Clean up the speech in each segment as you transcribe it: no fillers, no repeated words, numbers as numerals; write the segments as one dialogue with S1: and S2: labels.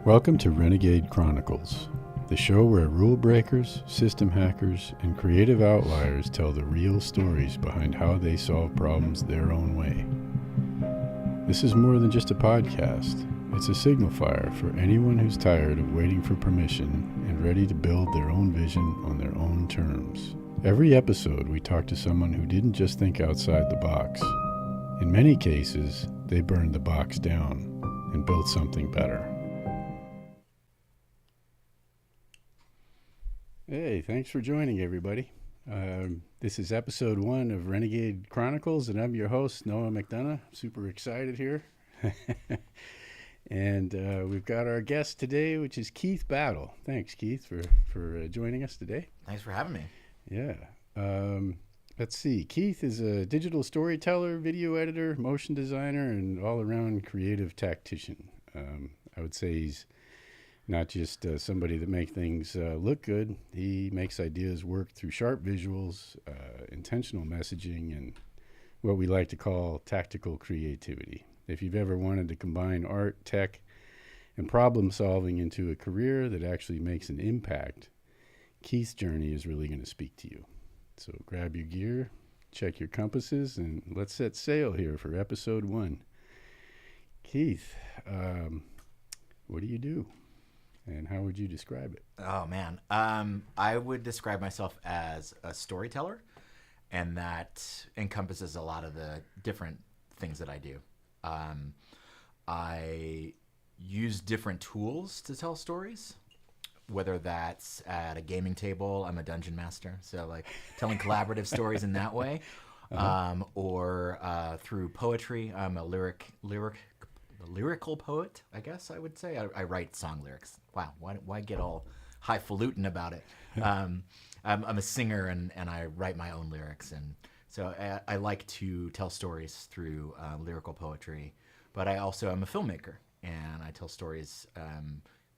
S1: Welcome to Renegade Chronicles, the show where rule breakers, system hackers, and creative outliers tell the real stories behind how they solve problems their own way. This is more than just a podcast. It's a signal fire for anyone who's tired of waiting for permission and ready to build their own vision on their own terms. Every episode, we talk to someone who didn't just think outside the box. In many cases, they burned the box down and built something better. Hey, thanks for joining, everybody. This is episode 1 of Renegade Chronicles, and I'm your host, Noah McDonough. Super excited here. And we've got our guest today, which is Keith Battle. Thanks, Keith, for joining us today.
S2: Thanks for having me.
S1: Yeah. Let's see. Keith is a digital storyteller, video editor, motion designer, and all-around creative tactician. I would say he's not just somebody that makes things look good. He makes ideas work through sharp visuals, intentional messaging, and what we like to call tactical creativity. If you've ever wanted to combine art, tech, and problem solving into a career that actually makes an impact, Keith's journey is really going to speak to you. So grab your gear, check your compasses, and let's set sail here for episode 1. Keith, what do you do? And how would you describe it?
S2: Oh, man. I would describe myself as a storyteller, and that encompasses a lot of the different things that I do. I use different tools to tell stories, whether that's at a gaming table. I'm a dungeon master, so like telling collaborative stories in that way, or through poetry. I'm a lyrical poet, I guess I would say. I write song lyrics. Wow, why get all highfalutin about it? I'm a singer, and I write my own lyrics, and so I like to tell stories through lyrical poetry. But I also am a filmmaker, and I tell stories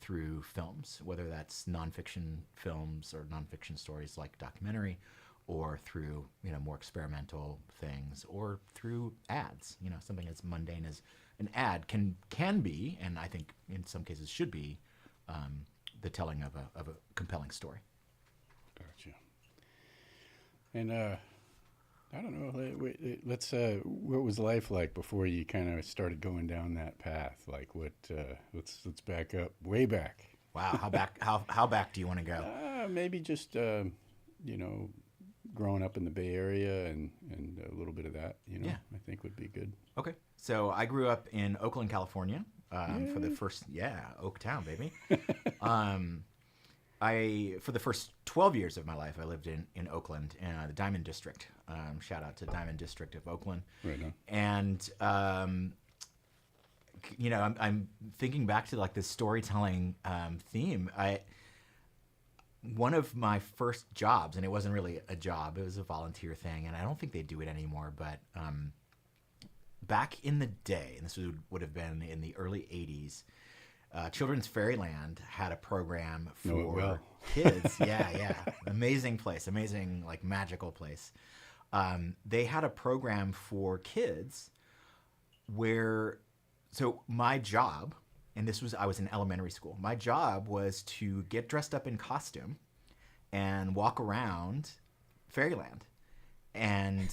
S2: through films, whether that's nonfiction films or nonfiction stories like documentary, or through more experimental things, or through ads. Something as mundane as an ad can be, and I think in some cases should be, the telling of a compelling story.
S1: Gotcha. And I don't know. Let's. What was life like before you kind of started going down that path? Like what? Let's back up, way back.
S2: Wow, how back? how back do you want to go?
S1: Maybe just growing up in the Bay Area and a little bit of that.
S2: Yeah.
S1: I think would be good.
S2: Okay, so I grew up in Oakland, California. For the first, Oaktown, baby. For the first 12 years of my life, I lived in Oakland, the Diamond District. Shout out to Diamond District of Oakland.
S1: Right on.
S2: And I'm thinking back to like this storytelling theme. One of my first jobs, and it wasn't really a job; it was a volunteer thing, and I don't think they do it anymore. But back in the day, and this would have been in the early 80s, Children's Fairyland had a program for kids. Yeah. Amazing place. Amazing, like magical place. They had a program for kids so my job, and I was in elementary school, my job was to get dressed up in costume and walk around Fairyland. And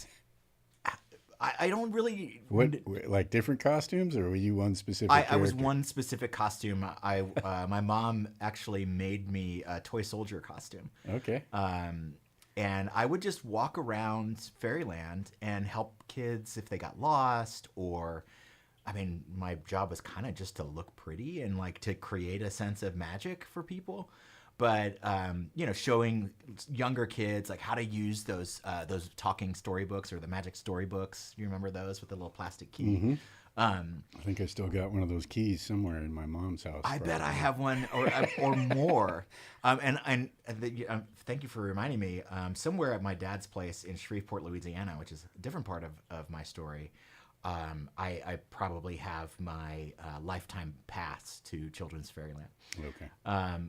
S2: I don't really...
S1: What, like different costumes, or were you one specific character?
S2: I was one specific costume. My mom actually made me a toy soldier costume.
S1: Okay.
S2: And I would just walk around Fairyland and help kids if they got lost, or... my job was kind of just to look pretty and like to create a sense of magic for people. But, showing younger kids like how to use those talking storybooks or the magic storybooks. You remember those with the little plastic key?
S1: Mm-hmm. I think I still got one of those keys somewhere in my mom's house.
S2: I bet I have one or more. Thank you for reminding me. Somewhere at my dad's place in Shreveport, Louisiana, which is a different part of my story, I probably have my lifetime pass to Children's Fairyland.
S1: Okay.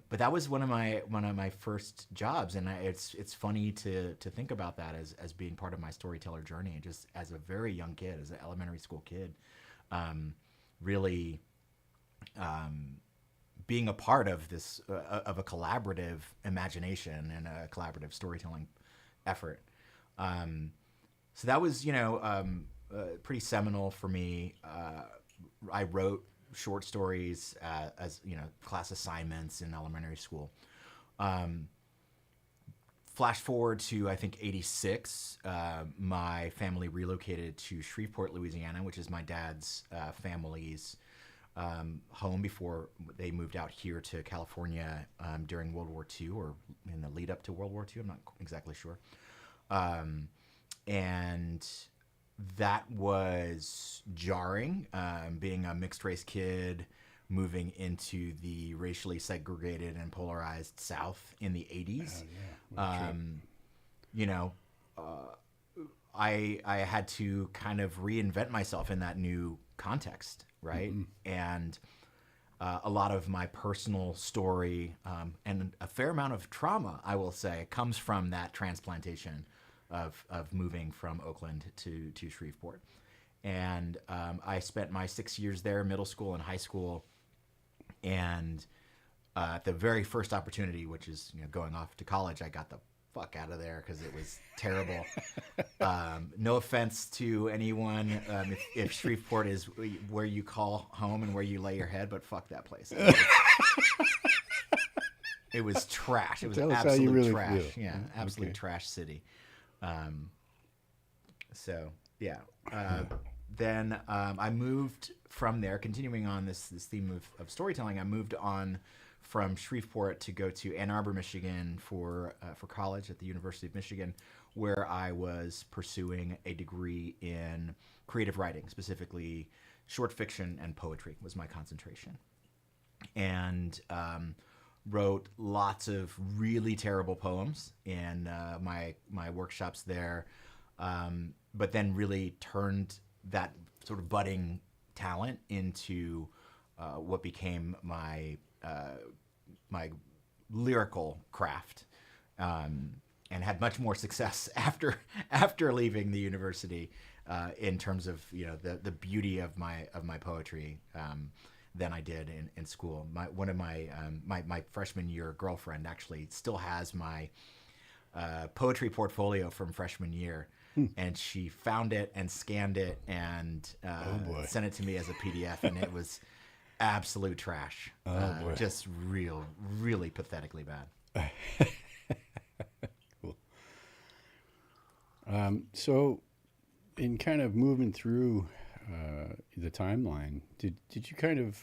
S2: But that was one of my first jobs, and it's funny to think about that as being part of my storyteller journey, just as a very young kid, as an elementary school kid, really being a part of this of a collaborative imagination and a collaborative storytelling effort. So that was, pretty seminal for me. I wrote short stories as class assignments in elementary school. Flash forward to, I think, 86. My family relocated to Shreveport, Louisiana, which is my dad's family's home before they moved out here to California during World War II, or in the lead up to World War II. I'm not exactly sure. And that was jarring, being a mixed race kid, moving into the racially segregated and polarized South in the 80s. I had to kind of reinvent myself in that new context, right? And a lot of my personal story and a fair amount of trauma, I will say, comes from that transplantation of moving from Oakland to Shreveport. And I spent my 6 years there, middle school and high school. And at the very first opportunity, which is going off to college, I got the fuck out of there because it was terrible. No offense to anyone if Shreveport is where you call home and where you lay your head, but fuck that place. It was trash. It was absolute really trash. Feel. Yeah, absolute trash city. Then I moved from there, continuing on this theme of storytelling. I moved on from Shreveport to go to Ann Arbor, Michigan for college at the University of Michigan, where I was pursuing a degree in creative writing, specifically short fiction and poetry was my concentration. And wrote lots of really terrible poems in my workshops there, but then really turned that sort of budding talent into what became my lyrical craft, and had much more success after leaving the university in terms of the beauty of my poetry than I did in school. One of my freshman year girlfriend actually still has my poetry portfolio from freshman year. And she found it and scanned it and sent it to me as a PDF, and it was absolute trash. Just really pathetically bad.
S1: Cool. So, in kind of moving through the timeline, did you kind of,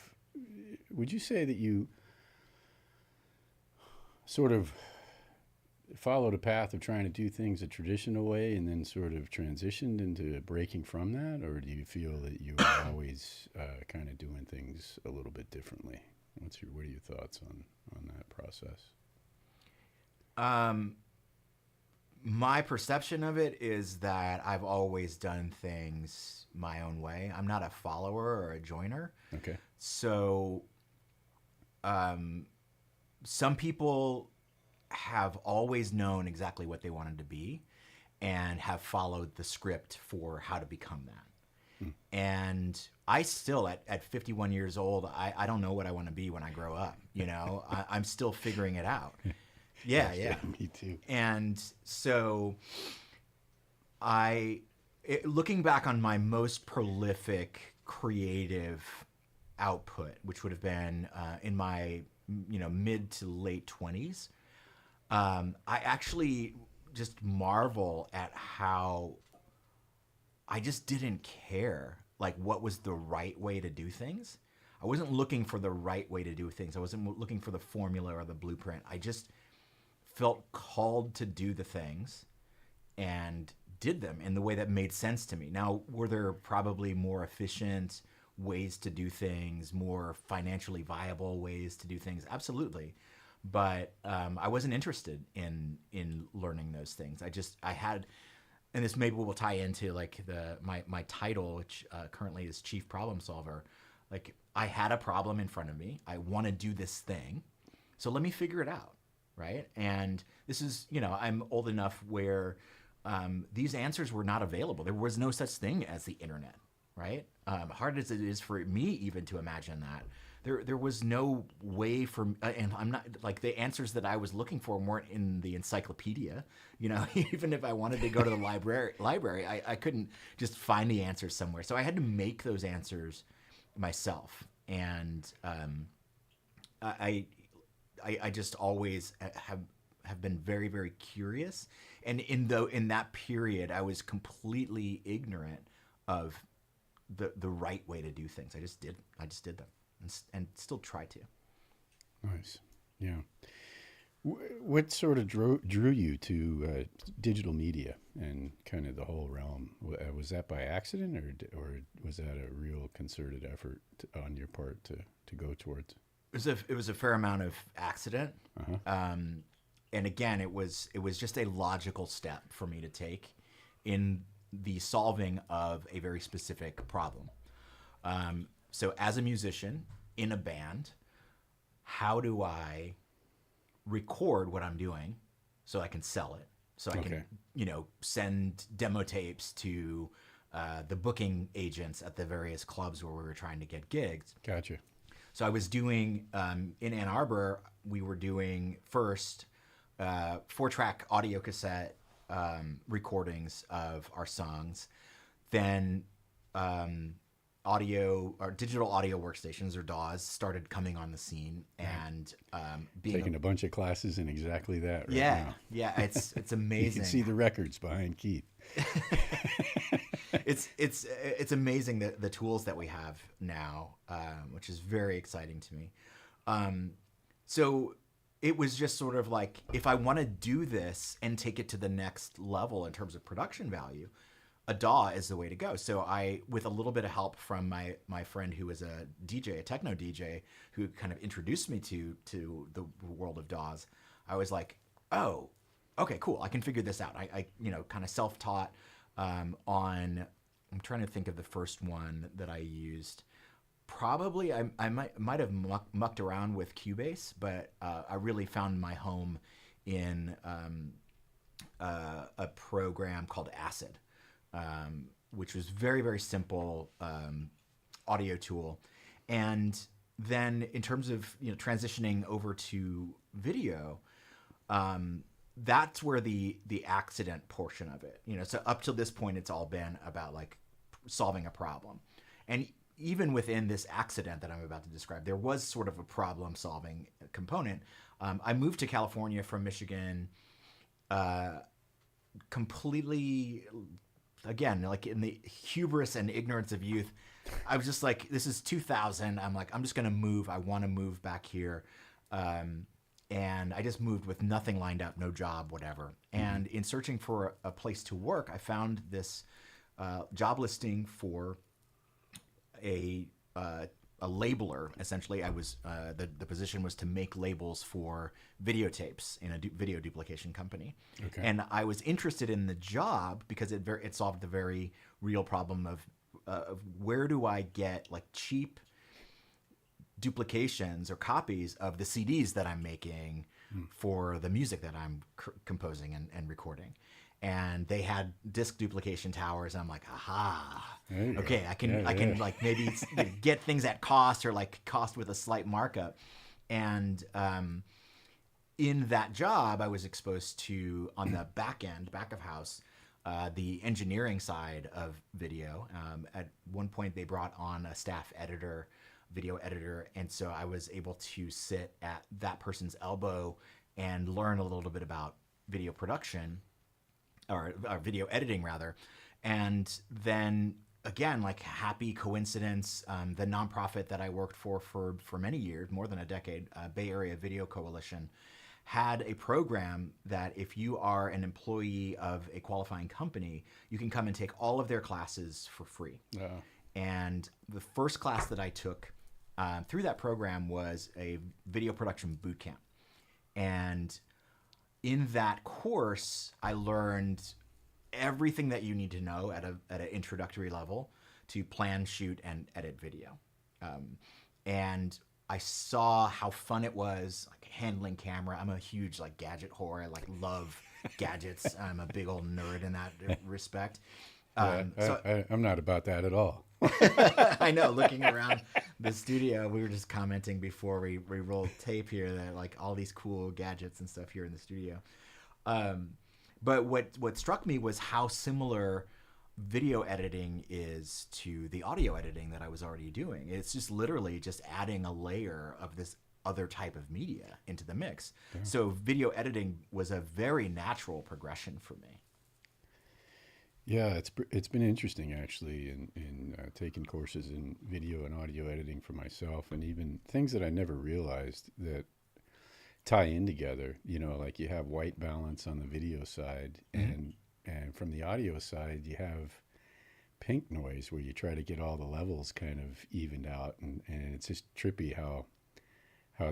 S1: would you say that you sort of followed a path of trying to do things a traditional way and then sort of transitioned into breaking from that? Or do you feel that you were always kind of doing things a little bit differently? What are your thoughts on that process?
S2: My perception of it is that I've always done things my own way. I'm not a follower or a joiner.
S1: Okay.
S2: So some people have always known exactly what they wanted to be and have followed the script for how to become that. And I still, at 51 years old, I don't know what I want to be when I grow up. I'm still figuring it out. Yeah.
S1: Me too.
S2: And so looking back on my most prolific creative output, which would have been in my mid to late 20s, I actually just marvel at how I just didn't care what was the right way to do things. I wasn't looking for the right way to do things. I wasn't looking for the formula or the blueprint. I just felt called to do the things and did them in the way that made sense to me. Now, were there probably more efficient ways to do things, more financially viable ways to do things? Absolutely. But I wasn't interested in learning those things. I had, and this maybe will tie into my title, which currently is Chief Problem Solver. I had a problem in front of me. I want to do this thing, so let me figure it out, right? And this is, I'm old enough where these answers were not available. There was no such thing as the internet, right? Hard as it is for me even to imagine that, there was no way for, and I'm not like the answers that I was looking for weren't in the encyclopedia. You know, even if I wanted to go to the library, I couldn't just find the answers somewhere. So I had to make those answers myself, and I just always have been very, very curious. And in that period, I was completely ignorant of the right way to do things. I just did them, and still try to.
S1: Nice. Yeah. What sort of drew you to digital media and kind of the whole realm? Was that by accident, or was that a real concerted effort on your part to go towards?
S2: It was a fair amount of accident.
S1: Uh-huh.
S2: And again, it was just a logical step for me to take in the solving of a very specific problem. So as a musician in a band, how do I record what I'm doing so I can sell it? So I can, send demo tapes to the booking agents at the various clubs where we were trying to get gigs.
S1: Gotcha.
S2: So I was doing, in Ann Arbor, we were doing first 4-track audio cassette recordings of our songs, then audio or digital audio workstations, or DAWs, started coming on the scene, and
S1: taking a bunch of classes in exactly that. Right now.
S2: Yeah, it's amazing.
S1: You can see the records behind Keith.
S2: It's amazing the tools that we have now, which is very exciting to me. So it was just sort of like, if I want to do this and take it to the next level in terms of production value, a DAW is the way to go. So with a little bit of help from my friend who was a DJ, a techno DJ, who kind of introduced me to the world of DAWs, I was like, oh, okay, cool. I can figure this out. I kind of self-taught I'm trying to think of the first one that I used. Probably I might have mucked around with Cubase, but I really found my home in a program called Acid, which was very, very simple audio tool. And then in terms of transitioning over to video, that's where the accident portion of it, so up till this point, it's all been about like solving a problem. And even within this accident that I'm about to describe, there was sort of a problem solving component. I moved to California from Michigan, completely, again, like in the hubris and ignorance of youth. I was just like, this is 2000. I'm like, I'm just going to move. I want to move back here. And I just moved with nothing lined up, no job, whatever. And in searching for a place to work, I found this job listing for a labeler. Essentially, I was the position was to make labels for videotapes in a video duplication company.
S1: Okay.
S2: And I was interested in the job because it solved the very real problem of where do I get like cheap duplications or copies of the CDs that I'm making for the music that I'm composing and recording. And they had disc duplication towers. And I'm like, aha, okay, I can like maybe get things at cost, or like cost with a slight markup. And in that job, I was exposed to, on the back of house, the engineering side of video. At one point, they brought on a staff editor, video editor, and so I was able to sit at that person's elbow and learn a little bit about video production, or video editing rather. And then again, like happy coincidence, the nonprofit that I worked for many years, more than a decade, Bay Area Video Coalition, had a program that if you are an employee of a qualifying company, you can come and take all of their classes for free. And the first class that I took through that program was a video production boot camp. And in that course, I learned everything that you need to know at an introductory level to plan, shoot, and edit video. And I saw how fun it was, like handling camera. I'm a huge like gadget whore. I like love gadgets. I'm a big old nerd in that respect.
S1: I'm not about that at all.
S2: I know, looking around the studio, we were just commenting before we rolled tape here that like all these cool gadgets and stuff here in the studio. But what struck me was how similar video editing is to the audio editing that I was already doing. It's just literally just adding a layer of this other type of media into the mix. Yeah. So video editing was a very natural progression for me.
S1: Yeah, it's been interesting actually in taking courses in video and audio editing for myself, and even things that I never realized that tie in together. You know, like you have white balance on the video side, and from the audio side you have pink noise where you try to get all the levels kind of evened out, and it's just trippy how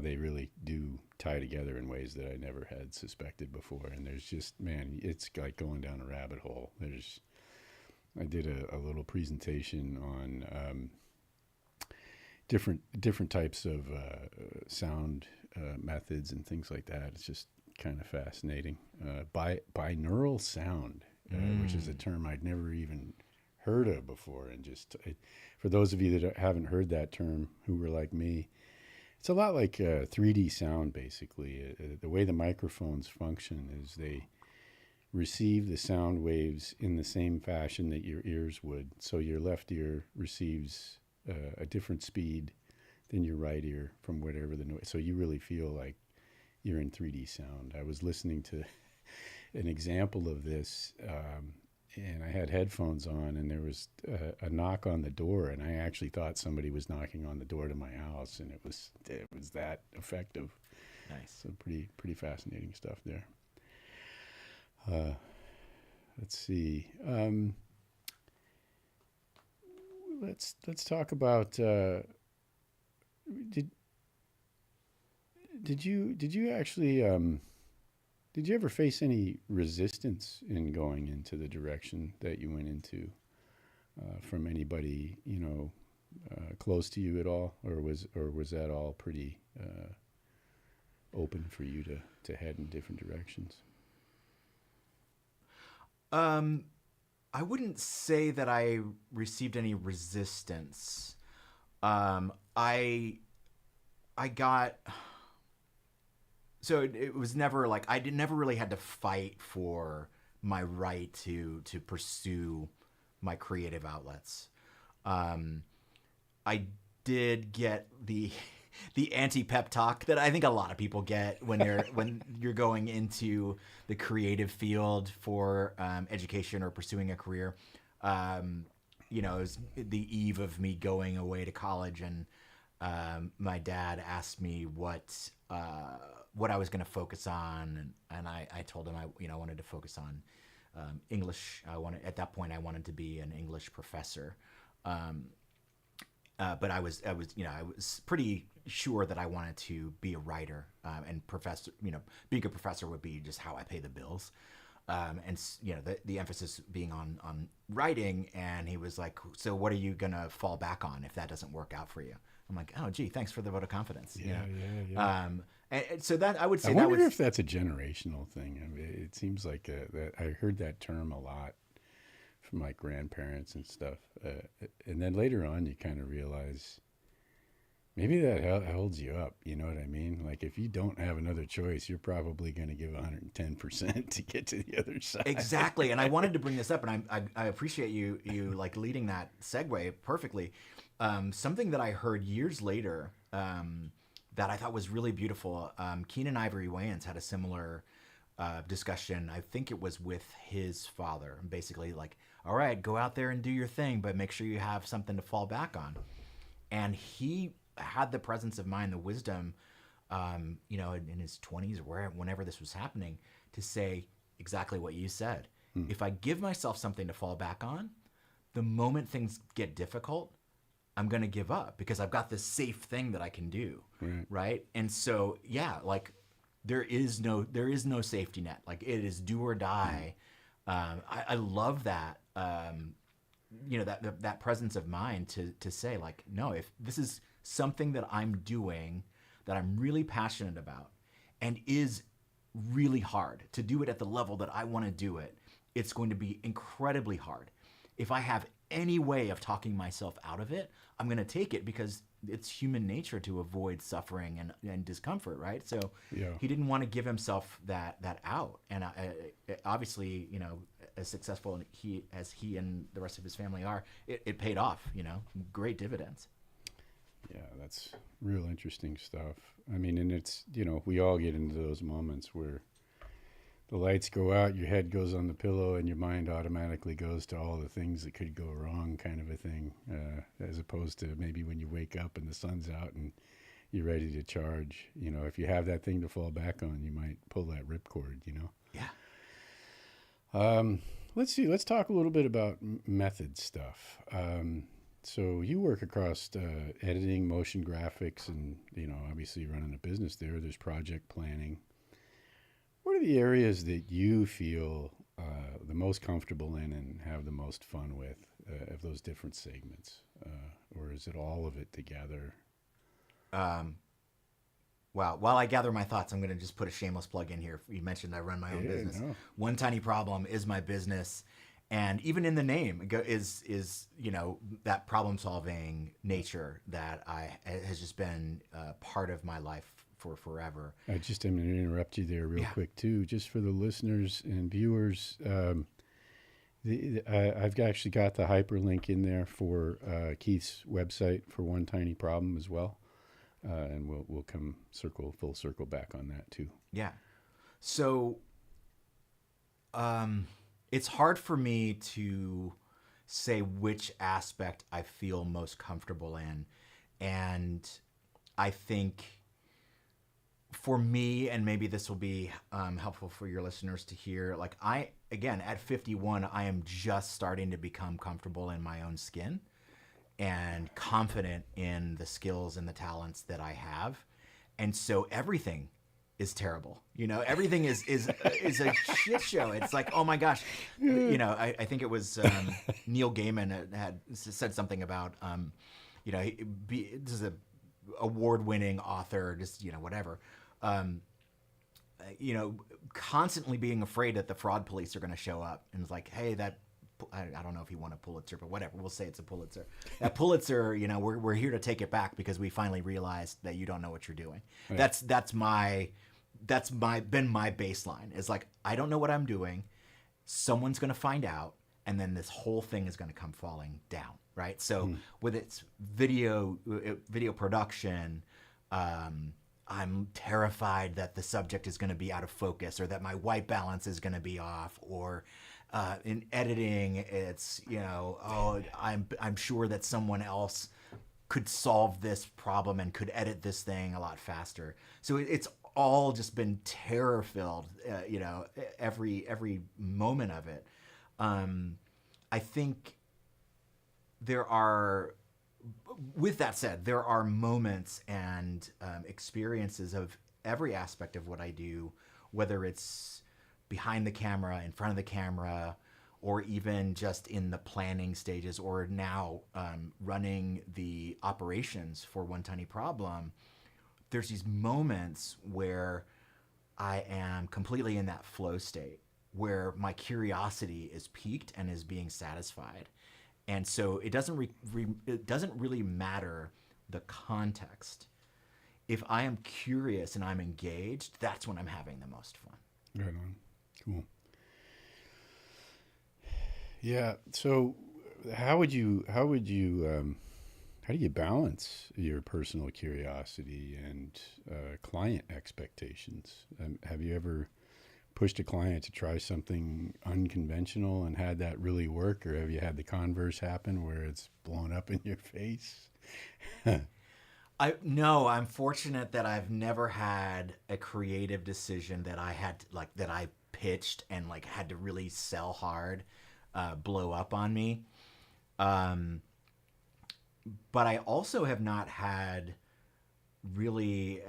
S1: they really do tie together in ways that I never had suspected before. And there's just, man, it's like going down a rabbit hole. I did a little presentation on different types of sound methods and things like that. It's just kind of fascinating. Binaural sound, which is a term I'd never even heard of before. And just for those of you that haven't heard that term, who were like me, it's a lot like 3D sound, basically. The way the microphones function is they receive the sound waves in the same fashion that your ears would. So your left ear receives a different speed than your right ear from whatever the noise. So you really feel like you're in 3D sound. I was listening to an example of this, and I had headphones on, and there was a knock on the door, and I actually thought somebody was knocking on the door to my house, and it was that effective.
S2: Nice.
S1: So pretty fascinating stuff there. Let's see. Let's talk about. Did you actually? Did you ever face any resistance in going into the direction that you went into from anybody, close to you at all, or was that all pretty open for you to head in different directions?
S2: I wouldn't say that I received any resistance. I got. So it was never like never really had to fight for my right to pursue my creative outlets. I did get the anti-pep talk that I think a lot of people get when you're going into the creative field for education or pursuing a career. It was the eve of me going away to college, and my dad asked me what I was going to focus on, and I told him I wanted to focus on English. At that point I wanted to be an English professor, but I was pretty sure that I wanted to be a writer, and professor. Being a professor would be just how I pay the bills, and the emphasis being on writing. And he was like, "So what are you gonna fall back on if that doesn't work out for you?" I'm like, "Oh, gee, thanks for the vote of confidence."
S1: Yeah.
S2: And so that I would say
S1: I wonder if that's a generational thing. I mean, it seems like that I heard that term a lot from my grandparents and stuff, and then later on you kind of realize maybe that holds you up. You know what I mean? Like if you don't have another choice, you're probably going to give 110% to get to the other side.
S2: Exactly. And I wanted to bring this up, and I appreciate you like leading that segue perfectly. Something that I heard years later that I thought was really beautiful. Keenan Ivory Wayans had a similar discussion. I think it was with his father. Basically, like, all right, go out there and do your thing, but make sure you have something to fall back on. And he had the presence of mind, the wisdom, in his 20s or whenever this was happening, to say exactly what you said. If I give myself something to fall back on, the moment things get difficult, I'm going to give up because I've got this safe thing that I can do. Right. And so, yeah, like there is no safety net. Like it is do or die. I love that, that presence of mind to say like, no, if this is something that I'm doing that I'm really passionate about and is really hard to do it at the level that I want to do it, it's going to be incredibly hard. If I have any way of talking myself out of it, I'm going to take it because it's human nature to avoid suffering and discomfort, right? So
S1: Yeah.
S2: he didn't want to give himself that out. And obviously, you know, as successful as he and the rest of his family are, it paid off, you know, great dividends.
S1: Yeah, that's real interesting stuff. I mean, and it's, you know, we all get into those moments where the lights go out, your head goes on the pillow, and your mind automatically goes to all the things that could go wrong, kind of a thing, as opposed to maybe when you wake up and the sun's out and you're ready to charge. You know, if you have that thing to fall back on, you might pull that ripcord, you know?
S2: Yeah.
S1: Let's see. Let's talk a little bit about method stuff. So you work across editing, motion graphics, and, you know, obviously running a business there. There's project planning. What are the areas that you feel the most comfortable in and have the most fun with of those different segments? Or is it all of it together?
S2: Wow. While I gather my thoughts, I'm going to just put a shameless plug in here. You mentioned I run my own business.
S1: No.
S2: One Tiny Problem is my business. And even in the name is you know, that problem solving nature that has just been part of my life for forever.
S1: I just am going to interrupt you there real quick too, just for the listeners and viewers. I've actually got the hyperlink in there for Keith's website for One Tiny Problem as well, and we'll come full circle back on that too.
S2: Yeah. So, it's hard for me to say which aspect I feel most comfortable in, and I think for me, and maybe this will be helpful for your listeners to hear, like again, at 51, I am just starting to become comfortable in my own skin and confident in the skills and the talents that I have. And so everything is terrible. You know, everything is a shit show. It's like, oh my gosh. You know, I think it was Neil Gaiman had said something about, you know, this is a award-winning author, just, you know, whatever. You know, constantly being afraid that the fraud police are going to show up, and it's like, hey, I don't know if he won a Pulitzer, but whatever, we'll say it's a Pulitzer. That Pulitzer, you know, we're here to take it back because we finally realized that you don't know what you're doing. Right. That's been my baseline. It's like, I don't know what I'm doing. Someone's going to find out, and then this whole thing is going to come falling down, right? So with its video production, I'm terrified that the subject is going to be out of focus, or that my white balance is going to be off, or in editing, it's, you know, oh, I'm sure that someone else could solve this problem and could edit this thing a lot faster. So it's all just been terror filled, you know, every moment of it. I think with that said, there are moments and experiences of every aspect of what I do, whether it's behind the camera, in front of the camera, or even just in the planning stages, or now running the operations for One Tiny Problem. There's these moments where I am completely in that flow state, where my curiosity is piqued and is being satisfied. And so it doesn't really matter the context. If I am curious and I'm engaged, that's when I'm having the most fun.
S1: Right on. Cool. Yeah. So how do you balance your personal curiosity and client expectations? Have you ever pushed a client to try something unconventional and had that really work, or have you had the converse happen where it's blown up in your face?
S2: No, I'm fortunate that I've never had a creative decision that I had that I pitched and had to really sell hard, blow up on me. But I also have not had really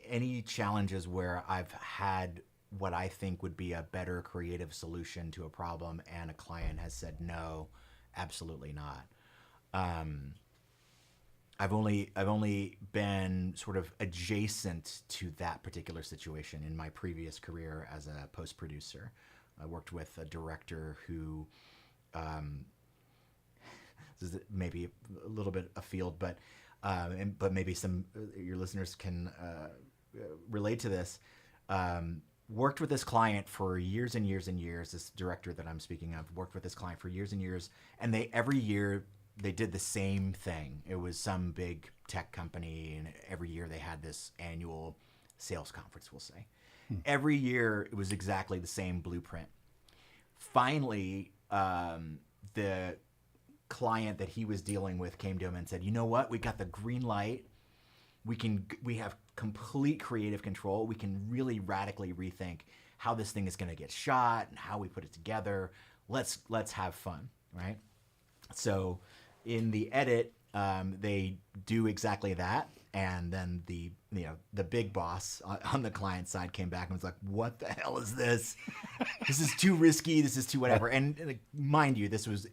S2: any challenges where I've had what I think would be a better creative solution to a problem and a client has said, no, absolutely not. I've only been sort of adjacent to that particular situation in my previous career as a post producer. I worked with a director who This is maybe a little bit afield, but but maybe some your listeners can relate to this. Worked with this client for years and years and years. This director that I'm speaking of worked with this client for years and years, and every year they did the same thing. It was some big tech company, and every year they had this annual sales conference, we'll say. Every year it was exactly the same blueprint. Finally, the client that he was dealing with came to him and said, "You know what? We got the green light. We have complete creative control. We can really radically rethink how this thing is going to get shot and how we put it together. Let's have fun," right? So in the edit, they do exactly that, and then the big boss on the client side came back and was like, "What the hell is this? This is too risky. This is too whatever." And mind you, this was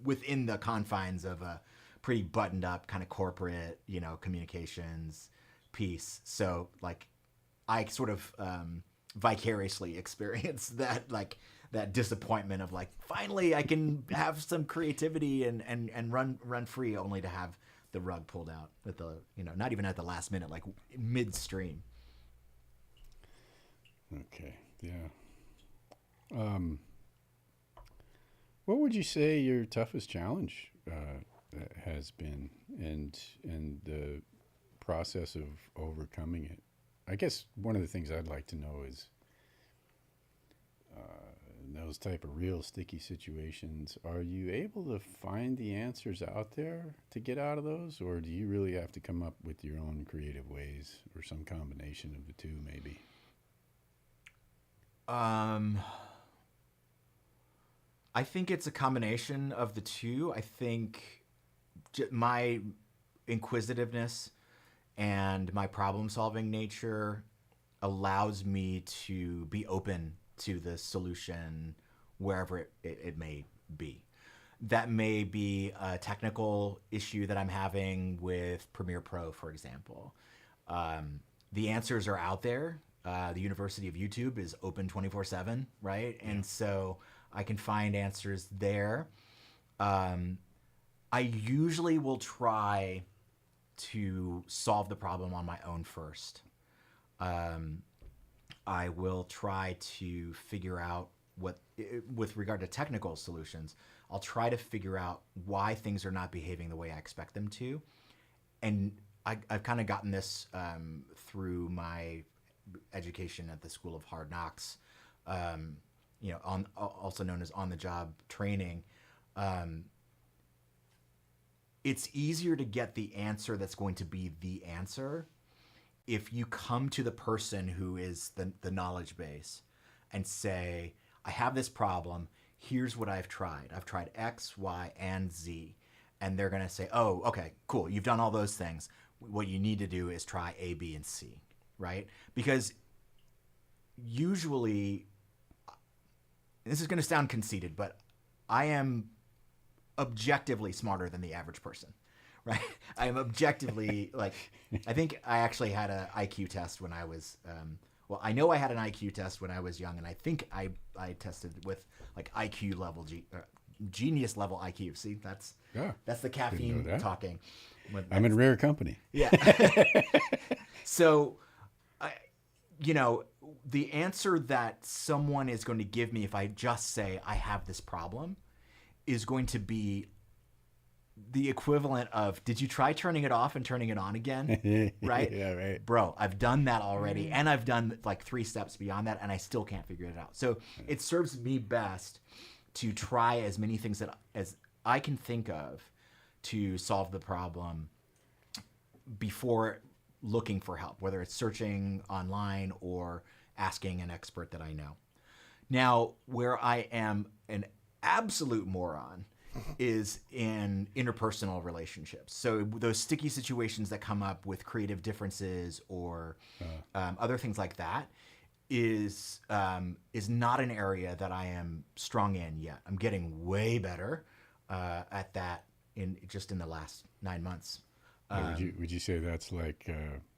S2: within the confines of a pretty buttoned up kind of corporate, communications piece. So like, I sort of vicariously experienced that disappointment of like, finally I can have some creativity and run free, only to have the rug pulled out at the not even at the last minute, like midstream.
S1: Okay, yeah. What would you say your toughest challenge has been, and the process of overcoming it? I guess one of the things I'd like to know is, in those type of real sticky situations, are you able to find the answers out there to get out of those, or do you really have to come up with your own creative ways, or some combination of the two, maybe?
S2: I think it's a combination of the two. I think my inquisitiveness and my problem-solving nature allows me to be open to the solution wherever it may be. That may be a technical issue that I'm having with Premiere Pro, for example. The answers are out there. The University of YouTube is open 24/7, right? Yeah. And so I can find answers there. I usually will try to solve the problem on my own first. I will try to figure out with regard to technical solutions, I'll try to figure out why things are not behaving the way I expect them to. And I've kind of gotten this through my education at the School of Hard Knocks, also known as on-the-job training. It's easier to get the answer that's going to be the answer if you come to the person who is the knowledge base and say, I have this problem, here's what I've tried. I've tried X, Y, and Z. And they're going to say, oh, okay, cool. You've done all those things. What you need to do is try A, B, and C, right? Because usually, this is going to sound conceited, but I am objectively smarter than the average person, right? I am objectively, I think I actually had an IQ test when I was, I know I had an IQ test when I was young, and I think I tested with IQ level, genius level IQ. See, that's the caffeine talking.
S1: I'm in rare company.
S2: Yeah. So, the answer that someone is going to give me if I just say I have this problem is going to be the equivalent of, did you try turning it off and turning it on again? Right?
S1: Yeah, right.
S2: Bro, I've done that already. And I've done 3 steps beyond that, and I still can't figure it out. So it serves me best to try as many things as I can think of to solve the problem before looking for help, whether it's searching online or asking an expert that I know. Now, where I am an absolute moron is in interpersonal relationships. So those sticky situations that come up with creative differences or other things like that is not an area that I am strong in yet. I'm getting way better at that in the last 9 months.
S1: Would you say that's like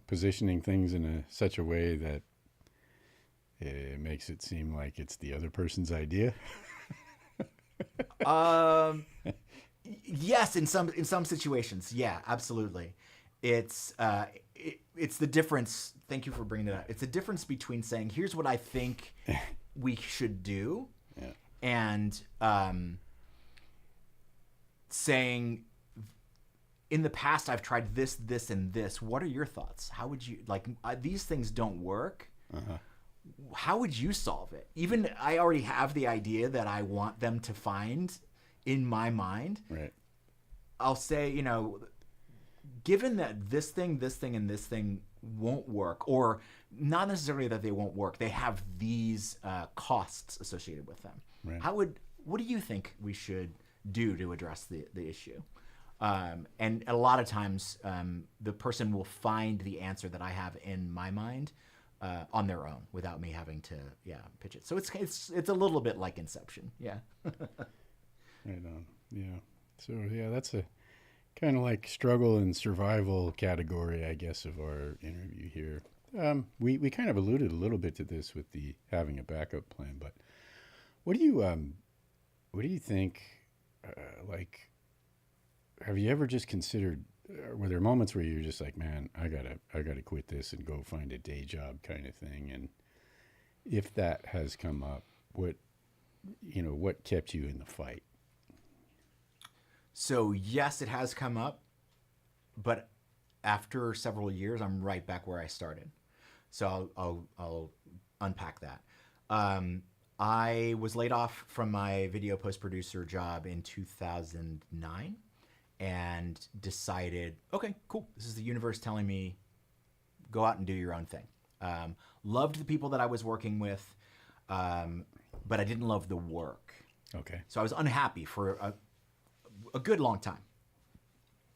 S1: positioning things in such a way that it makes it seem like it's the other person's idea?
S2: Yes, in some situations, yeah, absolutely. It's it's the difference. Thank you for bringing it up. It's the difference between saying, "Here's what I think we should do,"
S1: Yeah.
S2: and saying, "In the past, I've tried this, this, and this. What are your thoughts? How would you like these things don't work?
S1: Uh-huh.
S2: How would you solve it?" Even I already have the idea that I want them to find in my mind.
S1: Right.
S2: I'll say, you know, given that this thing, and this thing won't work, or not necessarily that they won't work, they have these costs associated with them.
S1: Right.
S2: What do you think we should do to address the issue? And a lot of times, the person will find the answer that I have in my mind on their own without me having to, pitch it. So it's a little bit like Inception. Yeah.
S1: Right on. Yeah. So yeah, that's a kind of like struggle and survival category, I guess, of our interview here. We kind of alluded a little bit to this with the having a backup plan, but what do you think? Like, have you ever just considered? Were there moments where you're just like, man, I gotta quit this and go find a day job kind of thing? And if that has come up, what kept you in the fight?
S2: So yes, it has come up, but after several years, I'm right back where I started. So I'll unpack that. I was laid off from my video post producer job in 2009 and decided, okay, cool. This is the universe telling me, go out and do your own thing. Loved the people that I was working with, but I didn't love the work.
S1: Okay.
S2: So I was unhappy for a good long time.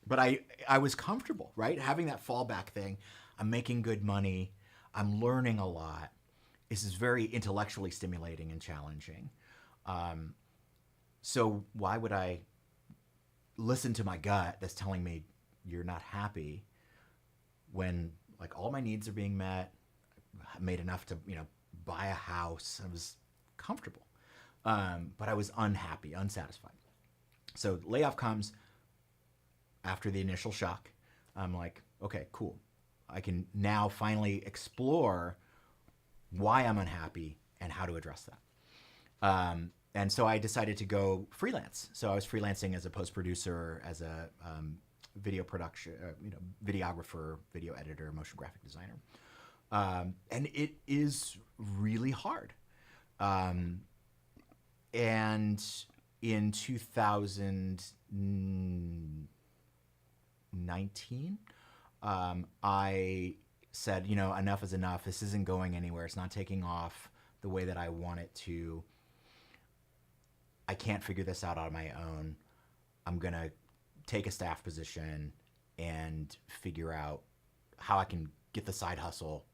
S2: But I was comfortable, right? Having that fallback thing. I'm making good money. I'm learning a lot. This is very intellectually stimulating and challenging. So why would I listen to my gut that's telling me you're not happy when like all my needs are being met? I made enough to, buy a house. I was comfortable. But I was unhappy, unsatisfied. So layoff comes after the initial shock. I'm like, okay, cool. I can now finally explore why I'm unhappy and how to address that. And so I decided to go freelance. So I was freelancing as a post producer, as a video production, videographer, video editor, motion graphic designer. And it is really hard. And in 2019, I said, enough is enough. This isn't going anywhere. It's not taking off the way that I want it to. I can't figure this out on my own. I'm going to take a staff position and figure out how I can get the side hustle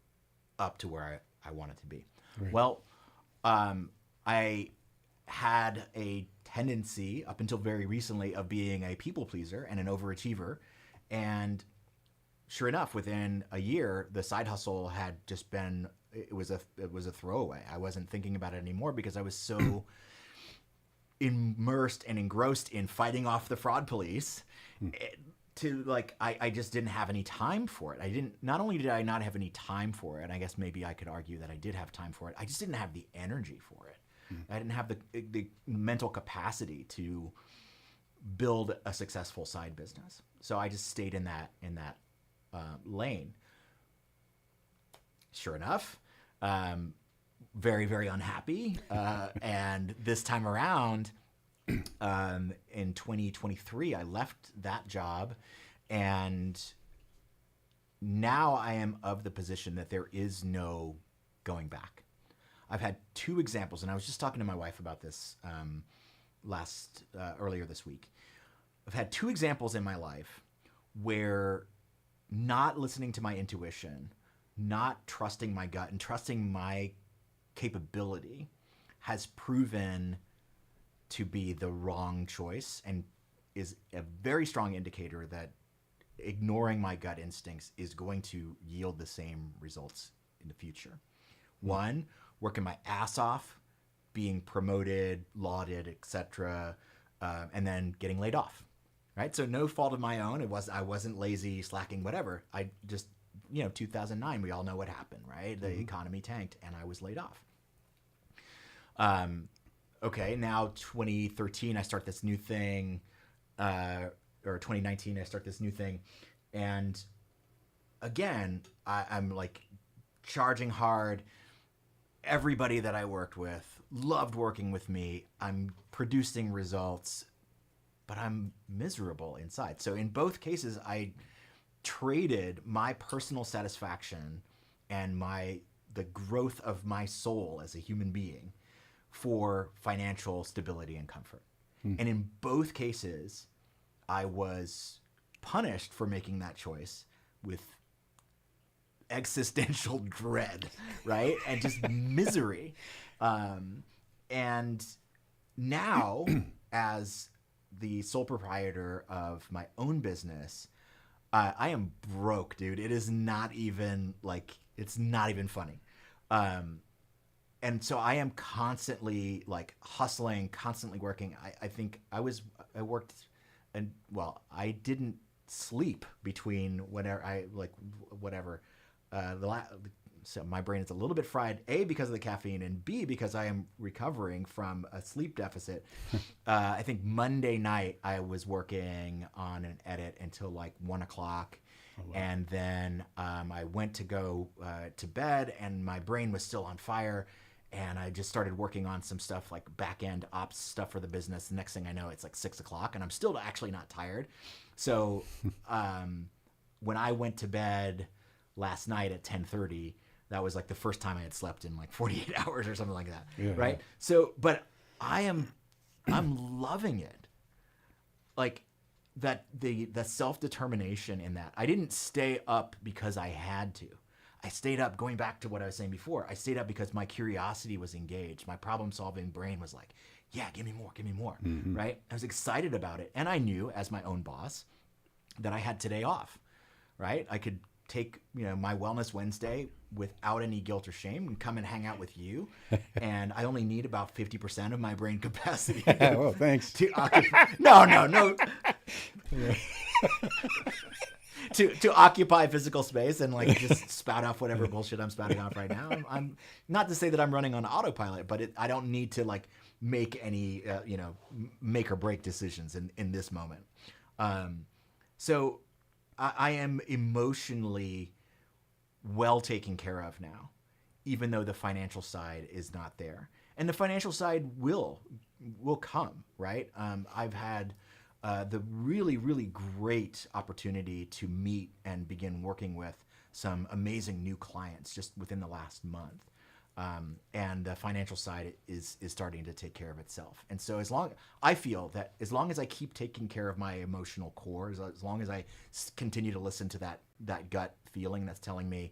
S2: up to where I want it to be.
S1: Right.
S2: Well, I had a tendency up until very recently of being a people pleaser and an overachiever. And sure enough, within a year, the side hustle had just been, it was a throwaway. I wasn't thinking about it anymore because I was so immersed and engrossed in fighting off the fraud police I just didn't have any time for it. Not only did I not have any time for it, I guess maybe I could argue that I did have time for it. I just didn't have the energy for it. I didn't have the mental capacity to build a successful side business. So I just stayed in that lane. Sure enough, very, very unhappy. And this time around, in 2023, I left that job, and now I am of the position that there is no going back. I've had two examples, and I was just talking to my wife about this earlier this week. I've had two examples in my life where not listening to my intuition, not trusting my gut, and trusting my capability has proven to be the wrong choice, and is a very strong indicator that ignoring my gut instincts is going to yield the same results in the future. One, working my ass off, being promoted, lauded, etc., and then getting laid off right? So no fault of my own. I wasn't lazy, slacking, whatever. I just, 2009, we all know what happened, right? The economy tanked and I was laid off. Okay, now 2013, I start this new thing, or 2019, I start this new thing. And again, I'm like charging hard. Everybody that I worked with loved working with me. I'm producing results, but I'm miserable inside. So in both cases, I traded my personal satisfaction and the growth of my soul as a human being for financial stability and comfort. And in both cases, I was punished for making that choice with existential dread, right? And just misery. And now, as the sole proprietor of my own business, I am broke, dude. It is not even it's not even funny. And so I am constantly like hustling, constantly working. I worked, and well, I didn't sleep between whatever. So my brain is a little bit fried, A, because of the caffeine, and B, because I am recovering from a sleep deficit. I think Monday night I was working on an edit until like 1 o'clock. Oh, wow. And then I went to go to bed, and my brain was still on fire. And I just started working on some stuff like back-end ops stuff for the business. The next thing I know, it's like 6 o'clock, and I'm still actually not tired. So when I went to bed last night at 10:30, that was like the first time I had slept in like 48 hours or something like that. Yeah, right. Yeah. So, but I'm loving it. Like that, the self-determination in that. I didn't stay up because I had to. I stayed up, going back to what I was saying before. I stayed up because my curiosity was engaged. My problem-solving brain was like, yeah, give me more, right? I was excited about it. And I knew, as my own boss, that I had today off, right? I could take, my Wellness Wednesday without any guilt or shame and come and hang out with you. And I only need about 50% of my brain capacity.
S1: Well, thanks.
S2: To occupy. No. To occupy physical space and like just spout off whatever bullshit I'm spouting off right now. I'm not to say that I'm running on autopilot, but I don't need to like make any make or break decisions in this moment. So I am emotionally well taken care of now, even though the financial side is not there, and the financial side will come, right? I've had the really, really great opportunity to meet and begin working with some amazing new clients just within the last month. And the financial side is starting to take care of itself. And so I feel that as long as I keep taking care of my emotional core, as long as I continue to listen to that gut feeling that's telling me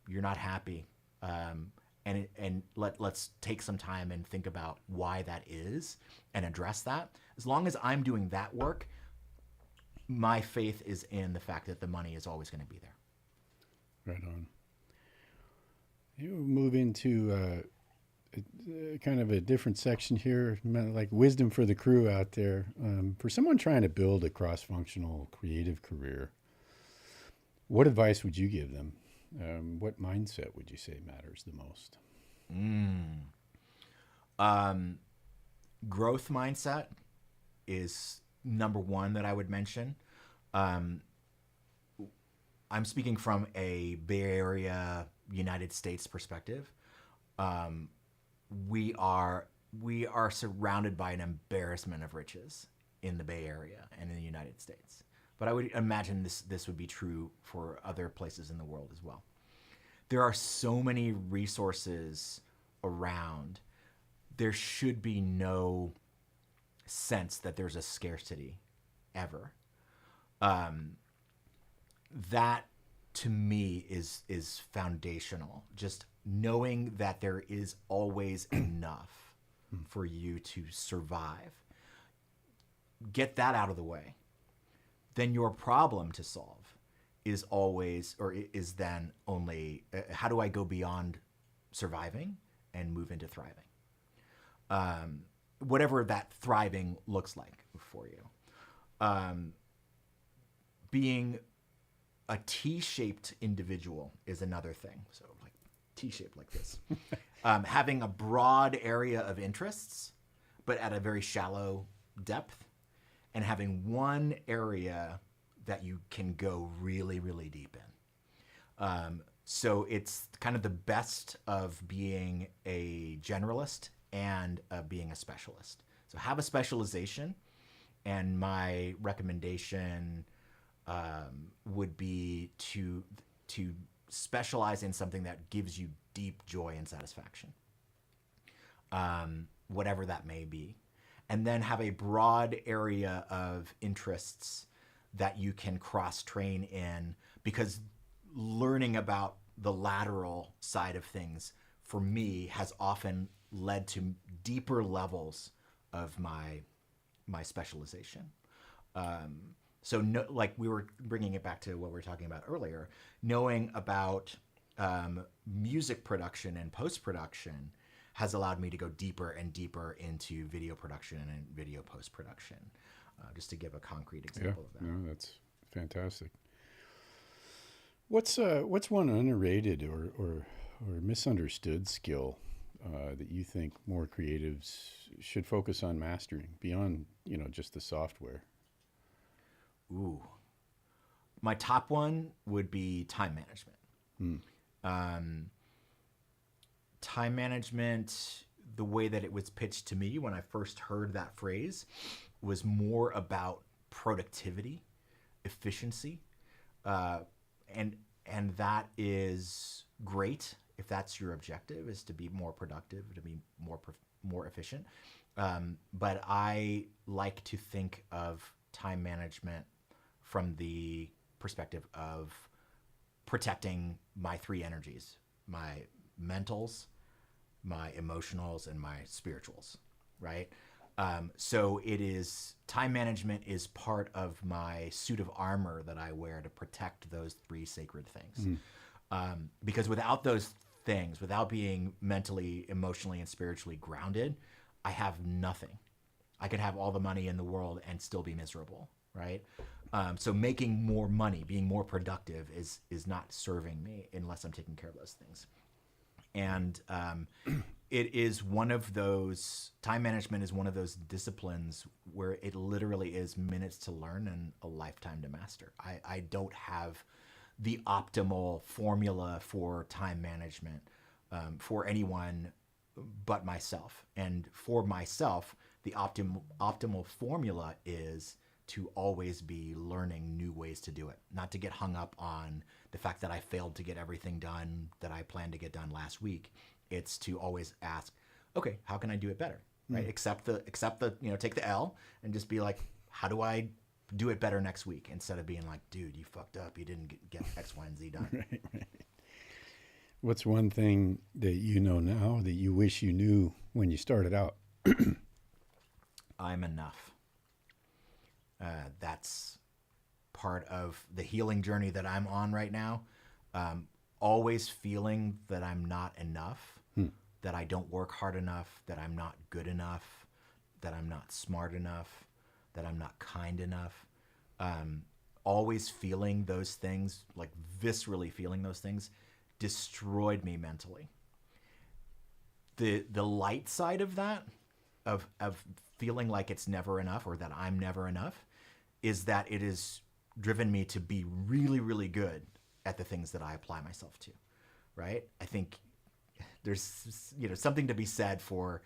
S2: you're not happy, and let's take some time and think about why that is and address that. As long as I'm doing that work, my faith is in the fact that the money is always going to be there.
S1: Right on. You move into kind of a different section here, like wisdom for the crew out there. For someone trying to build a cross-functional creative career, what advice would you give them? What mindset would you say matters the most?
S2: Growth mindset is number one that I would mention. I'm speaking from a Bay Area, United States perspective. We are surrounded by an embarrassment of riches in the Bay Area and in the United States. But I would imagine this would be true for other places in the world as well. There are so many resources around. There should be no sense that there's a scarcity ever. That to me is foundational. Just knowing that there is always enough for you to survive. Get that out of the way. Then your problem to solve is then only how do I go beyond surviving and move into thriving? Whatever that thriving looks like for you. Um, being a T-shaped individual is another thing. So like T-shaped like this. Having a broad area of interests, but at a very shallow depth, and having one area that you can go really, really deep in. So it's kind of the best of being a generalist and being a specialist. So have a specialization, and my recommendation would be to specialize in something that gives you deep joy and satisfaction, whatever that may be, and then have a broad area of interests that you can cross train in, because learning about the lateral side of things for me has often led to deeper levels of my specialization. So like we were bringing it back to what we were talking about earlier, knowing about music production and post-production has allowed me to go deeper and deeper into video production and video post-production, just to give a concrete example of that.
S1: No, that's fantastic. What's one underrated or misunderstood skill that you think more creatives should focus on mastering beyond, just the software?
S2: Ooh. My top one would be time management. Time management, the way that it was pitched to me when I first heard that phrase, was more about productivity, efficiency, and that is great if that's your objective, is to be more productive, to be more efficient. But I like to think of time management from the perspective of protecting my three energies: my mentals, my emotionals, and my spirituals, right? So time management is part of my suit of armor that I wear to protect those three sacred things. Because without those things, without being mentally, emotionally, and spiritually grounded, I have nothing. I could have all the money in the world and still be miserable, right? So making more money, being more productive is not serving me unless I'm taking care of those things. And it is one of those, time management is one of those disciplines where it literally is minutes to learn and a lifetime to master. I don't have the optimal formula for time management for anyone but myself. And for myself, the optimal formula is to always be learning new ways to do it, not to get hung up on the fact that I failed to get everything done that I planned to get done last week. It's to always ask, okay, how can I do it better? Right? Accept the, take the L and just be like, how do I do it better next week? Instead of being like, dude, you fucked up. You didn't get X, Y, and Z done.
S1: Right. What's one thing that you know now that you wish you knew when you started out?
S2: I'm enough. That's part of the healing journey that I'm on right now. Always feeling that I'm not enough, that I don't work hard enough, that I'm not good enough, that I'm not smart enough, that I'm not kind enough. Always feeling those things, like viscerally feeling those things, destroyed me mentally. The light side of that, of feeling like it's never enough or that I'm never enough, is that it has driven me to be really, really good at the things that I apply myself to, right? I think there's something to be said for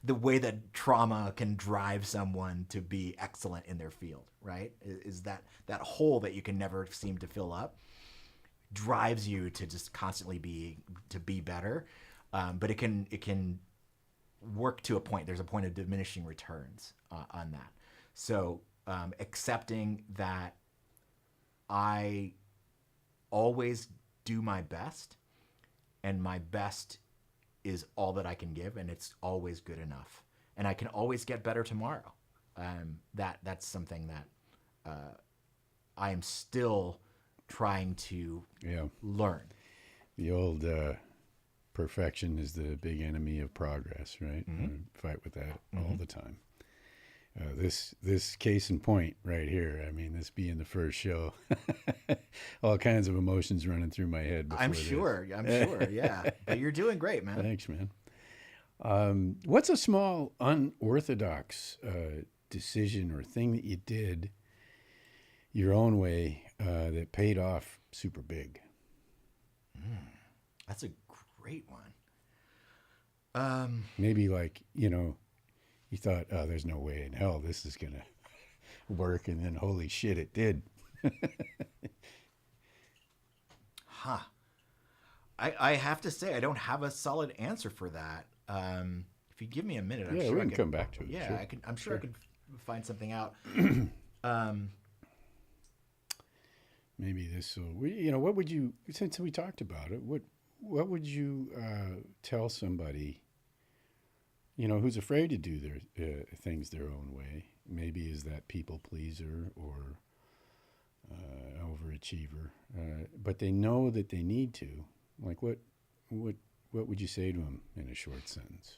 S2: the way that trauma can drive someone to be excellent in their field, right? Is that hole that you can never seem to fill up drives you to just constantly be better, but it can work to a point. There's a point of diminishing returns on that. So accepting that I always do my best, and my best is all that I can give, and it's always good enough, and I can always get better tomorrow. That's something that I am still trying to learn.
S1: The old perfection is the big enemy of progress, right? I fight with that all the time. This case in point right here. I mean, this being the first show, all kinds of emotions running through my head before
S2: I'm
S1: this.
S2: sure. I'm sure. Yeah. But you're doing great, man.
S1: Thanks, man. What's a small unorthodox decision or thing that you did your own way that paid off super big?
S2: That's a great one.
S1: Maybe like, you thought, oh, there's no way in hell this is going to work. And then holy shit, it did.
S2: Huh. I have to say, I don't have a solid answer for that. If you give me a minute, I'm
S1: Yeah,
S2: sure
S1: we
S2: I
S1: can
S2: could
S1: come back to it.
S2: Yeah,
S1: Sure.
S2: I'm sure I could find something out.
S1: Maybe this will, what would you, since we talked about it, what would you tell somebody, who's afraid to do their things their own way? Maybe is that people pleaser or overachiever, but they know that they need to. Like what would you say to them in a short sentence?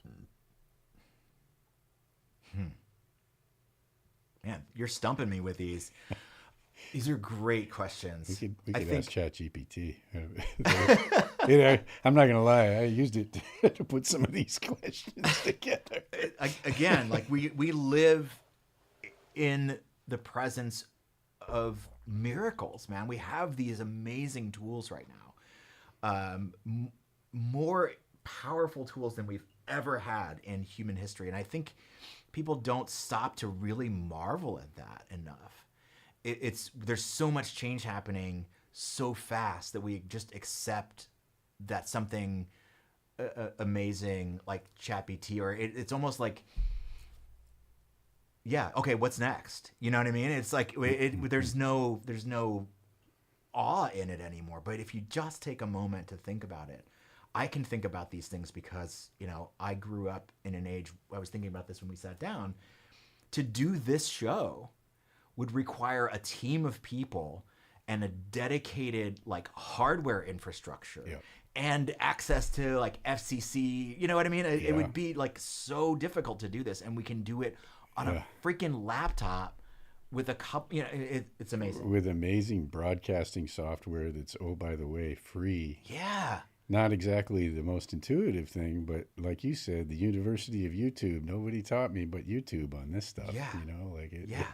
S2: Man, you're stumping me with these. These are great questions.
S1: We could ask ChatGPT. I'm not gonna lie. I used it to put some of these questions together.
S2: Again, like we live in the presence of miracles, man. We have these amazing tools right now, more powerful tools than we've ever had in human history, and I think people don't stop to really marvel at that enough. There's so much change happening so fast that we just accept that something amazing like ChatGPT, or it's almost like, yeah, okay, what's next? You know what I mean? It's like there's no awe in it anymore. But if you just take a moment to think about it, I can think about these things because I grew up in an age. I was thinking about this when we sat down. To do this show would require a team of people and a dedicated like hardware infrastructure and access to like FCC. You know what I mean? It would be like so difficult to do this, and we can do it on a freaking laptop with a couple. It's amazing.
S1: With amazing broadcasting software that's, oh, by the way, free.
S2: Yeah.
S1: Not exactly the most intuitive thing, but like you said, the University of YouTube, nobody taught me but YouTube on this stuff.
S2: Yeah.
S1: Yeah.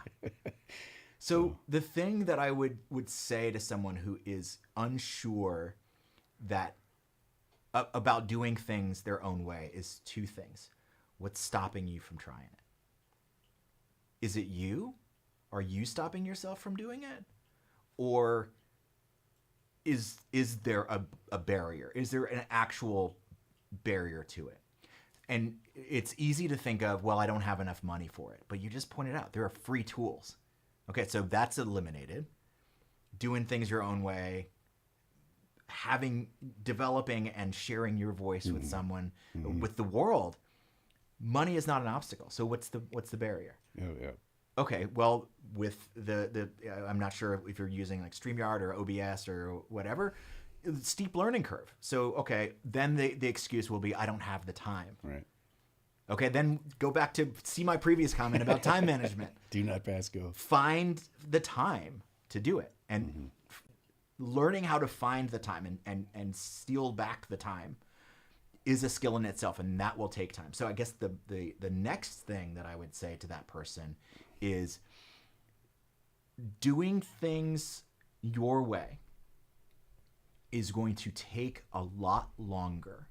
S2: So the thing that I would say to someone who is unsure that about doing things their own way is two things. What's stopping you from trying it? Is it you? Are you stopping yourself from doing it? Or is there a barrier? Is there an actual barrier to it? And it's easy to think of, well, I don't have enough money for it. But you just pointed out there are free tools. Okay, so that's eliminated. Doing things your own way, developing and sharing your voice with someone, with the world. Money is not an obstacle. So what's the barrier?
S1: Oh, yeah.
S2: Okay, well, with the I'm not sure if you're using like StreamYard or OBS or whatever, steep learning curve. So, okay, then the excuse will be, I don't have the time.
S1: Right.
S2: Okay, then go back to see my previous comment about time management.
S1: Do not pass go.
S2: Find the time to do it. And learning how to find the time and steal back the time is a skill in itself, and that will take time. So I guess the next thing that I would say to that person is doing things your way is going to take a lot longer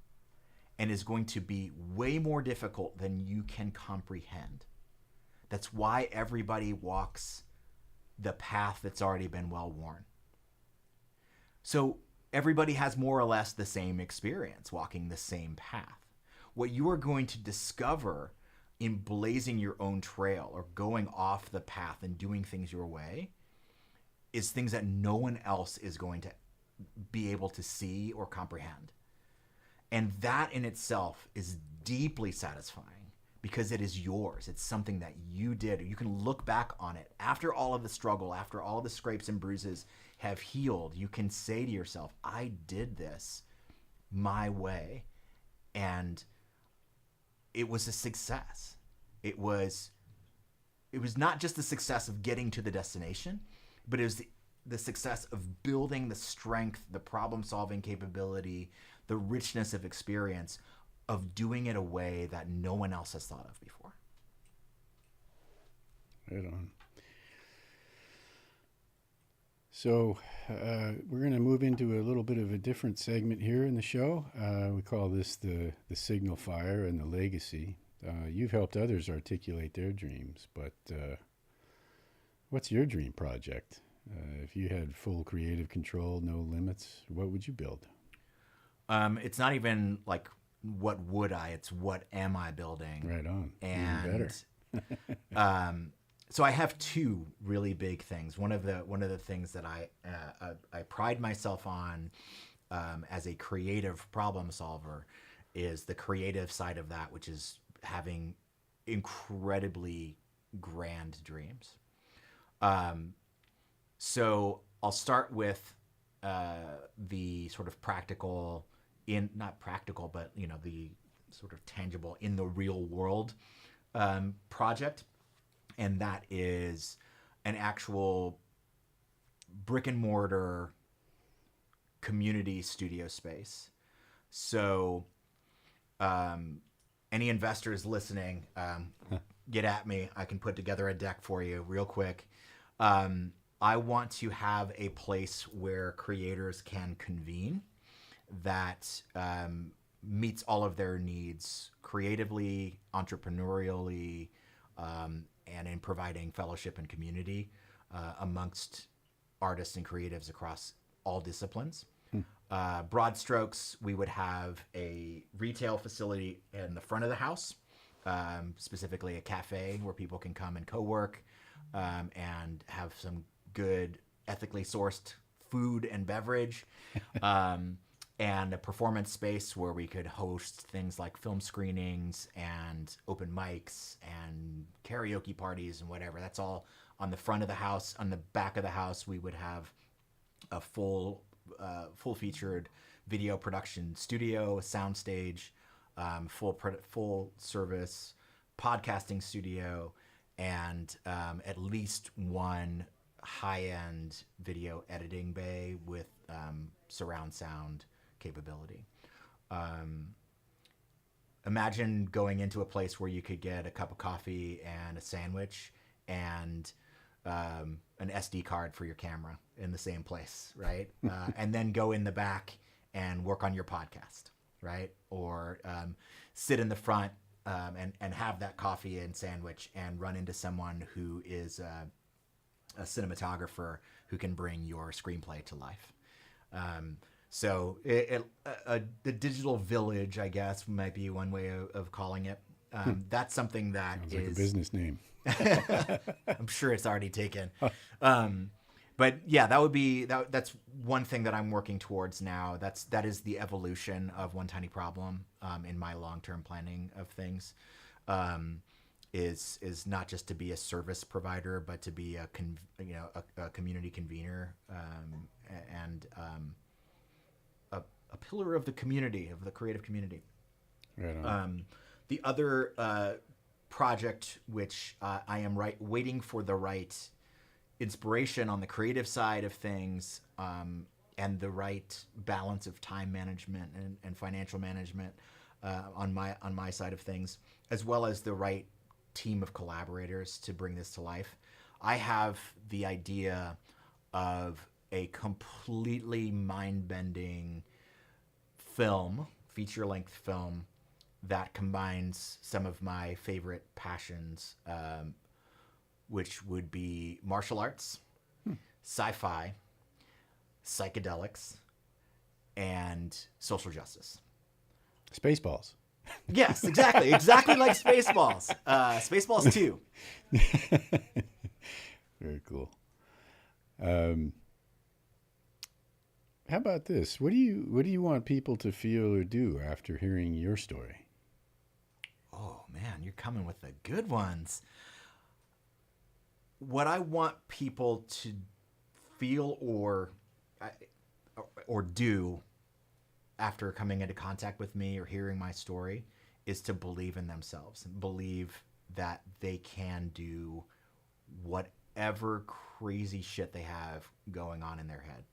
S2: and is going to be way more difficult than you can comprehend. That's why everybody walks the path that's already been well worn. So everybody has more or less the same experience walking the same path. What you are going to discover in blazing your own trail or going off the path and doing things your way is things that no one else is going to be able to see or comprehend. And that in itself is deeply satisfying because it is yours. It's something that you did. You can look back on it after all of the struggle, after all of the scrapes and bruises have healed. You can say to yourself, I did this my way, and it was a success. It was it was not just the success of getting to the destination, but it was the success of building the strength, the problem-solving capability, the richness of experience of doing it a way that no one else has thought of before.
S1: Right on. So we're going to move into a little bit of a different segment here in the show. We call this the signal fire and the legacy. You've helped others articulate their dreams, but what's your dream project? If you had full creative control, no limits, what would you build?
S2: It's not even like what would I? It's what am I building?
S1: Right on.
S2: And
S1: even
S2: better. So I have two really big things. One of the things that I pride myself on as a creative problem solver is the creative side of that, which is having incredibly grand dreams. So I'll start with the sort of practical, not practical, but the sort of tangible in the real world project. And that is an actual brick and mortar community studio space. So any investors listening, get at me. I can put together a deck for you real quick. I want to have a place where creators can convene that meets all of their needs creatively, entrepreneurially, and in providing fellowship and community amongst artists and creatives across all disciplines. Broad strokes, we would have a retail facility in the front of the house, specifically a cafe where people can come and co-work and have some good ethically sourced food and beverage, and a performance space where we could host things like film screenings and open mics and karaoke parties and whatever. That's all on the front of the house. On the back of the house, we would have a full featured video production studio, soundstage, full service podcasting studio, and at least one high-end video editing bay with surround sound capability. Imagine going into a place where you could get a cup of coffee and a sandwich and an SD card for your camera in the same place, right? And then go in the back and work on your podcast, right? Or sit in the front and have that coffee and sandwich and run into someone who is a cinematographer who can bring your screenplay to life. So the digital village, I guess, might be one way of calling it. That's something that
S1: sounds like a business name.
S2: I'm sure it's already taken. But yeah, that's one thing that I'm working towards now. That is the evolution of One Tiny Problem in my long-term planning of things. Is not just to be a service provider, but to be a community convener and a pillar of the community, of the creative community.
S1: Right on.
S2: The other project, which I am waiting for the right inspiration on the creative side of things, and the right balance of time management and financial management on my side of things, as well as the right team of collaborators to bring this to life. I have the idea of a completely mind-bending feature-length film that combines some of my favorite passions, which would be martial arts, sci-fi, psychedelics, and social justice.
S1: Spaceballs.
S2: Yes, exactly like Spaceballs. Spaceballs 2.
S1: Very cool. How about this? What do you want people to feel or do after hearing your story?
S2: Oh man, you're coming with the good ones. What I want people to feel or do after coming into contact with me or hearing my story is to believe in themselves, believe that they can do whatever crazy shit they have going on in their head.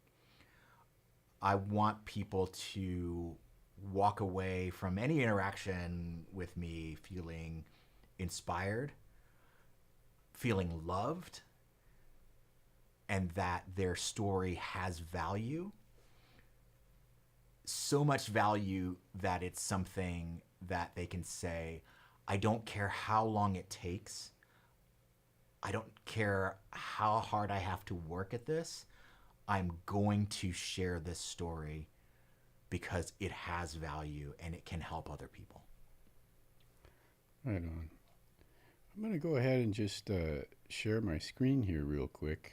S2: I want people to walk away from any interaction with me feeling inspired, feeling loved, and that their story has value. So much value that it's something that they can say, I don't care how long it takes. I don't care how hard I have to work at this. I'm going to share this story because it has value and it can help other people.
S1: Right on. I'm going to go ahead and just share my screen here real quick.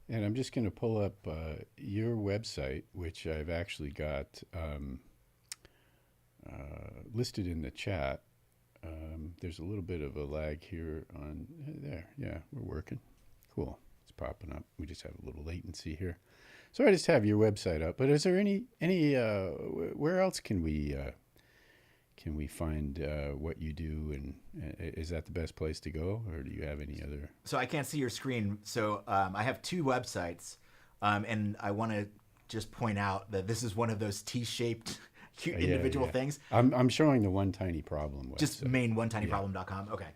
S1: And I'm just going to pull up your website, which I've actually got listed in the chat. There's a little bit of a lag here on there. Yeah, we're working. Cool. It's popping up. We just have a little latency here. So I just have your website up. But is there any where else can we find what you do, and is that the best place to go, or do you have any other?
S2: So I can't see your screen. So I have two websites, and I want to just point out that this is one of those T-shaped cute individual things.
S1: I'm showing the One Tiny Problem website.
S2: Just main onetinyproblem.com. Okay.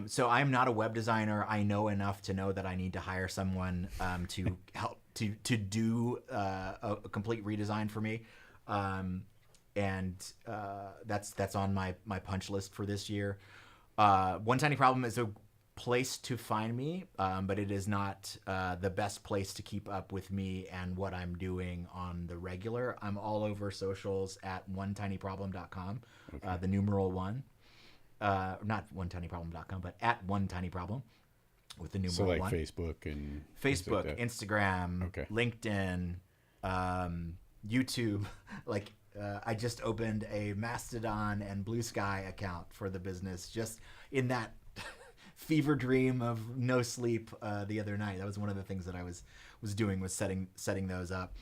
S2: So I'm not a web designer. I know enough to know that I need to hire someone to help to do a complete redesign for me. And that's on my punch list for this year. One Tiny Problem is a place to find me, but it is not the best place to keep up with me and what I'm doing on the regular. I'm all over socials at onetinyproblem.com, okay. The numeral one. Not onetinyproblem.com, but at onetinyproblem with the numeral one.
S1: So like Facebook and
S2: Facebook,
S1: like
S2: Instagram,
S1: okay.
S2: LinkedIn, YouTube. Like I just opened a Mastodon and Blue Sky account for the business, just in that fever dream of no sleep the other night. That was one of the things that I was doing, was setting those up.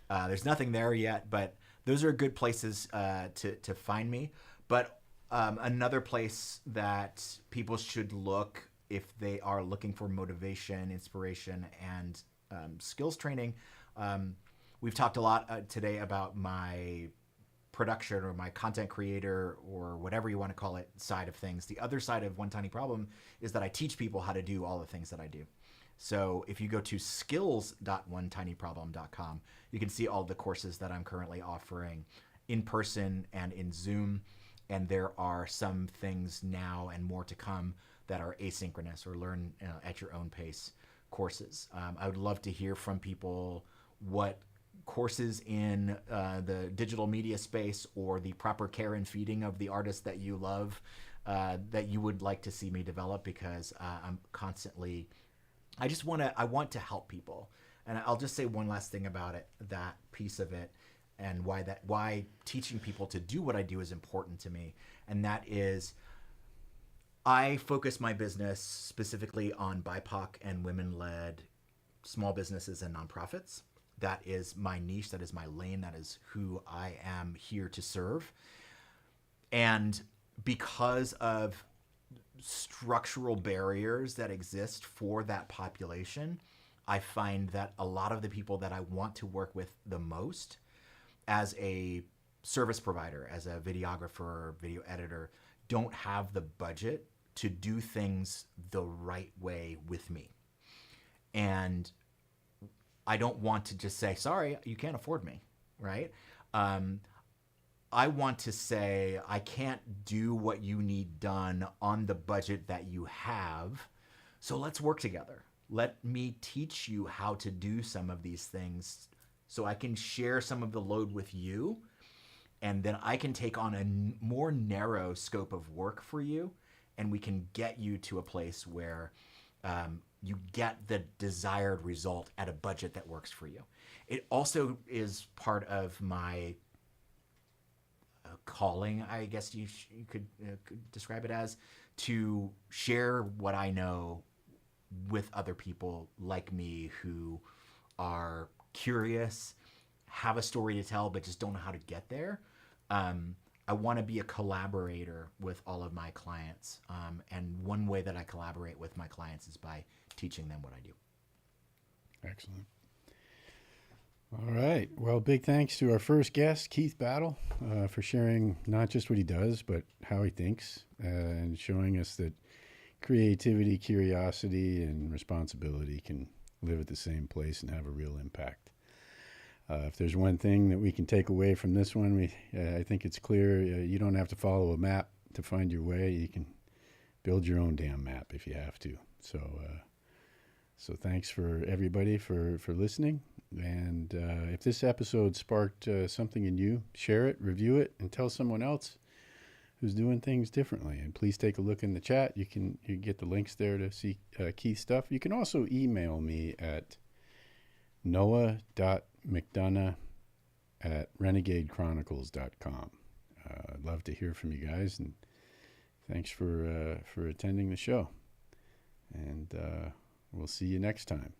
S2: There's nothing there yet, but those are good places to find me. But another place that people should look if they are looking for motivation, inspiration, and skills training. We've talked a lot today about my production or my content creator or whatever you want to call it side of things. The other side of One Tiny Problem is that I teach people how to do all the things that I do. So if you go to skills.onetinyproblem.com, you can see all the courses that I'm currently offering in person and in Zoom. And there are some things now and more to come that are asynchronous or learn at your own pace courses. I would love to hear from people what courses in the digital media space or the proper care and feeding of the artists that you love that you would like to see me develop, because I'm constantly, I want to help people. And I'll just say one last thing about it, that piece of it, and why teaching people to do what I do is important to me. And that is, I focus my business specifically on BIPOC and women-led small businesses and nonprofits. That is my niche. That is my lane. That is who I am here to serve. And because of structural barriers that exist for that population, I find that a lot of the people that I want to work with the most as a service provider, as a videographer, video editor, don't have the budget to do things the right way with me. And I don't want to just say, sorry, you can't afford me, right? I want to say, I can't do what you need done on the budget that you have, so let's work together. Let me teach you how to do some of these things so I can share some of the load with you, and then I can take on a more narrow scope of work for you, and we can get you to a place where you get the desired result at a budget that works for you. It also is part of my calling, I guess you could describe it as, to share what I know with other people like me who are curious, have a story to tell, but just don't know how to get there. I want to be a collaborator with all of my clients. And one way that I collaborate with my clients is by teaching them what I do.
S1: Excellent. All right. Well, big thanks to our first guest, Keith Battle, for sharing not just what he does, but how he thinks, and showing us that creativity, curiosity, and responsibility can live at the same place and have a real impact. If there's one thing that we can take away from this one, I think it's clear you don't have to follow a map to find your way. You can build your own damn map if you have to. So thanks for everybody for listening. And if this episode sparked something in you, share it, review it, and tell someone else who's doing things differently. And please take a look in the chat. You can get the links there to see Keith's stuff. You can also email me at noah.mcdonough@renegadechronicles.com. I'd love to hear from you guys, and thanks for attending the show. And we'll see you next time.